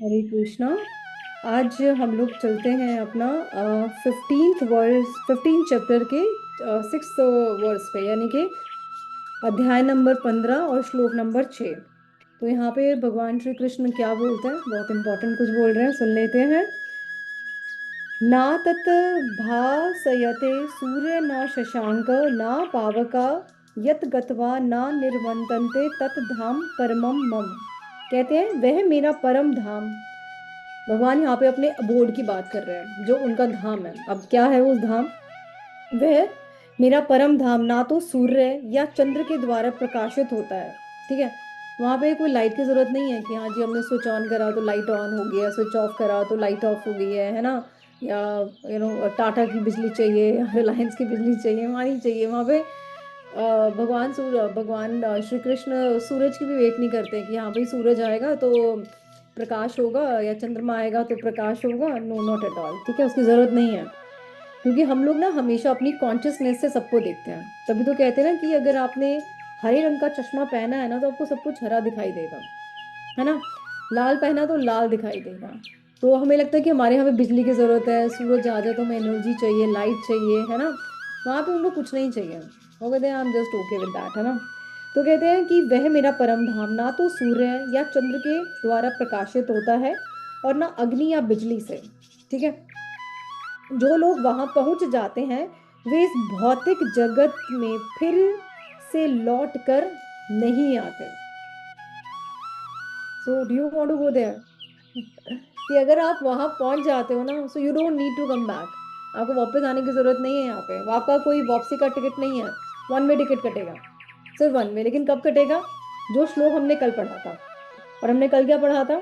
हरे कृष्णा। आज हम लोग चलते हैं अपना 15 चैप्टर के 6 वर्स पे, यानी कि अध्याय नंबर 15 और श्लोक नंबर 6। तो यहाँ पे भगवान श्री कृष्ण क्या बोलते हैं, बहुत इंपॉर्टेंट कुछ बोल रहे हैं, सुन लेते हैं। ना तत् भासयते सूर्य न शशांक न पावका यत गत्वा न निर्वतन्ते तत् धाम परमम मम। कहते हैं वह मेरा परम धाम। भगवान यहाँ पे अपने अबोर्ड की बात कर रहे हैं, जो उनका धाम है। अब क्या है उस धाम? वह मेरा परम धाम ना तो सूर्य या चंद्र के द्वारा प्रकाशित होता है। ठीक है, वहां पे कोई लाइट की जरूरत नहीं है कि हाँ जी हमने स्विच ऑन करा तो लाइट ऑन हो गया, स्विच ऑफ करा तो लाइट ऑफ हो गई है ना। या टाटा की बिजली चाहिए या रिलायंस की बिजली चाहिए, वहाँ नहीं चाहिए। वहाँ पे भगवान श्री कृष्ण सूरज की भी वेट नहीं करते कि हाँ भाई सूरज आएगा तो प्रकाश होगा या चंद्रमा आएगा तो प्रकाश होगा। No, not at all. ठीक है, उसकी जरूरत नहीं है। क्योंकि हम लोग ना हमेशा अपनी कॉन्शियसनेस से सबको देखते हैं। तभी तो कहते हैं ना कि अगर आपने हरे रंग का चश्मा पहना है ना तो आपको सब कुछ हरा दिखाई देगा, है ना। लाल पहना तो लाल दिखाई देगा। तो हमें लगता है कि हमारे यहाँ पे बिजली की जरूरत है, सूरज आ जाए तो हमें एनर्जी चाहिए, लाइट चाहिए, है ना। वहां पे उनको कुछ नहीं चाहिए। वो कहते हैं I am just okay with that, है ना। तो कहते हैं कि वह मेरा परम धाम ना तो सूर्य या चंद्र के द्वारा प्रकाशित होता है और ना अग्नि या बिजली से। ठीक है, जो लोग वहां पहुंच जाते हैं वे इस भौतिक जगत में फिर से लौट कर नहीं आते। So do you want to go there? कि अगर आप वहां पहुंच जाते हो ना, so you don't need to come back. आपको वापस आने की जरूरत नहीं है। यहाँ पे आपका कोई वापसी का टिकट नहीं है। वन वे टिकट कटेगा, सिर्फ वन वे। लेकिन कब कटेगा? जो श्लोक हमने कल पढ़ा था। और हमने कल क्या पढ़ा था?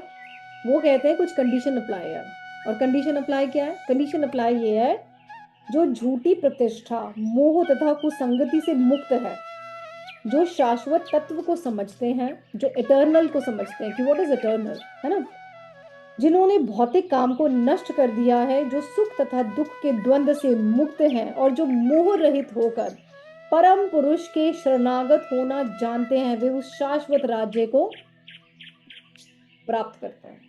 वो कहते हैं कुछ कंडीशन अप्लाई है। और कंडीशन अप्लाई क्या है? कंडीशन अप्लाई ये है, जो झूठी प्रतिष्ठा मोह तथा कुसंगति से मुक्त है, जो शाश्वत तत्व को समझते हैं, जो इटर्नल को समझते हैं कि व्हाट इज इटर्नल, है ना। जिन्होंने भौतिक काम को नष्ट कर दिया है, जो सुख तथा दुख के द्वंद्व से मुक्त हैं और जो मोह रहित होकर परम पुरुष के शरणागत होना जानते हैं, वे उस शाश्वत राज्य को प्राप्त करते हैं।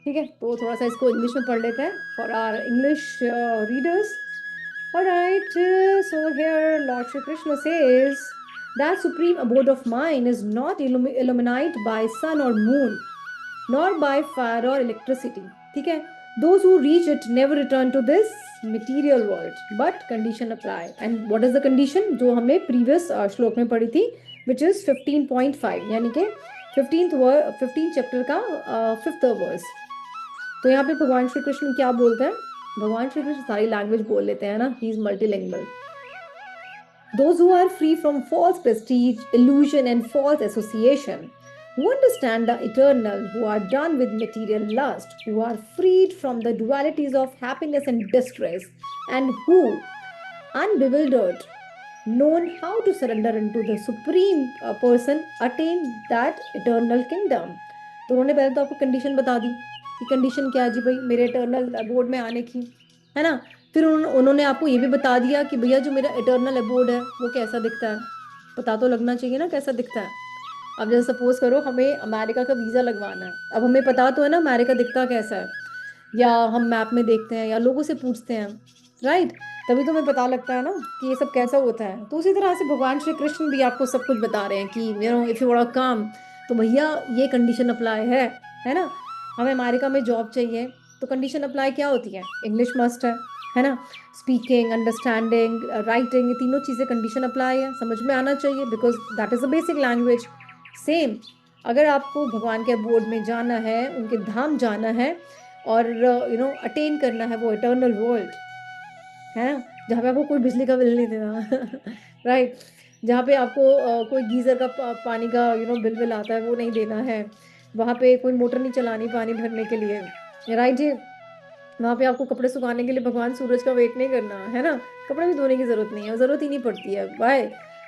ठीक है, तो थोड़ा सा इसको इंग्लिश में पढ़ लेते हैं for our English readers. Alright, so here Lord Shri Krishna says that supreme abode of mind is not illuminated by sun or moon, nor by fire or electricity. ठीक है, those who reach it never return to this material world, but condition apply. And what is the condition? जो हमने previous श्लोक में पढ़ी थी, which is 15.5, यानी कि 15 चैप्टर का 5th वर्स। तो यहाँ पे भगवान श्री कृष्ण क्या बोलते हैं? भगवान श्री कृष्ण सारी लैंग्वेज बोल लेते हैं ना, he is multilingual. Those who are free from false prestige, illusion, and false association, who understand the eternal, who are done with material lust, who are freed from the dualities of happiness and distress, and who, unbewildered, known how to surrender into the supreme person, attain that eternal kingdom. तो उन्होंने पहले तो आपको condition बता दी कि condition क्या है जी भाई मेरे इटर्नल अबोर्ड में आने की, है ना। फिर उन्होंने आपको ये भी बता दिया कि भैया जो मेरा इटर्नल अबोर्ड है वो कैसा दिखता है। पता तो लगना चाहिए ना कैसा दिखता है। अब जैसे सपोज करो हमें अमेरिका का वीजा लगवाना है, अब हमें पता तो है ना अमेरिका दिखता कैसा है, या हम मैप में देखते हैं या लोगों से पूछते हैं, राइट। तभी तो हमें पता लगता है ना कि ये सब कैसा होता है। तो उसी तरह से भगवान श्री कृष्ण भी आपको सब कुछ बता रहे हैं कि इफ यू वांट काम, तो भैया ये कंडीशन अप्लाई है ना। हमें अमेरिका में जॉब चाहिए तो कंडीशन अप्लाई क्या होती है? इंग्लिश मस्ट है ना। स्पीकिंग, अंडरस्टैंडिंग, राइटिंग, ये तीनों चीज़ें कंडीशन अप्लाई है, समझ में आना चाहिए, because that is a basic language. Same, अगर आपको भगवान के बोर्ड में जाना है, उनके धाम जाना है और अटेन करना है वो इटर्नल वर्ल्ड, है ना, जहाँ पे आपको कोई बिजली का बिल नहीं देना राइट। जहाँ पे आपको कोई गीजर का पानी का बिल बिल आता है वो नहीं देना है। वहाँ पे कोई मोटर नहीं चलानी पानी भरने के लिए, राइट जी। वहाँ पे आपको कपड़े सुखाने के लिए भगवान सूरज का वेट नहीं करना, है ना। कपड़े भी धोने की जरूरत नहीं है, जरूरत ही नहीं पड़ती है। वाई?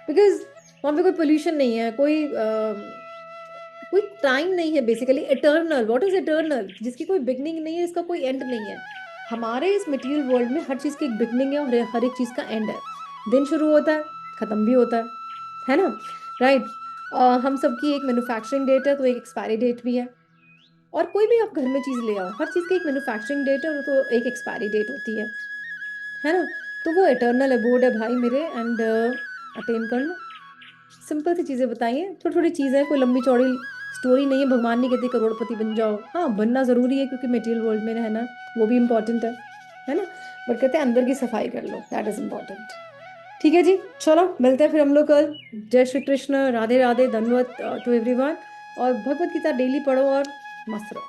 बिकॉज वहाँ पे कोई पोल्यूशन नहीं है, कोई टाइम नहीं है। Basically eternal, what is eternal? जिसकी कोई बिगनिंग नहीं है, इसका कोई एंड नहीं है। हमारे इस मटेरियल वर्ल्ड में हर चीज की एक बिगनिंग है और हर एक चीज का एंड है। दिन शुरू होता है, खत्म भी होता है ना, राइट। हम सबकी एक मैन्युफैक्चरिंग डेट है तो एक एक्सपायरी डेट भी है। और कोई भी आप घर में चीज़ ले आओ, हर चीज़ की एक मैन्युफैक्चरिंग डेट है और तो एक एक्सपायरी डेट होती है ना। तो वो एटर्नल अबोर्ड है भाई मेरे, एंड अटेन कर लो। सिंपल सी चीज़ें बताइए, थोड़ी थोड़ी चीज़ें, कोई लंबी चौड़ी स्टोरी नहीं है। भगवान नहीं कहते करोड़पति बन जाओ, हाँ बनना ज़रूरी है क्योंकि मटेरियल वर्ल्ड में रहना वो भी इम्पोर्टेंट है ना। बट कहते हैं अंदर की सफाई कर लो, दैट इज इम्पोर्टेंट। ठीक है जी, चलो मिलते हैं फिर हम लोग कल। जय श्री कृष्ण, राधे राधे, धन्यवाद टू एवरीवन। और भगवत गीता डेली पढ़ो और मस्त रहो।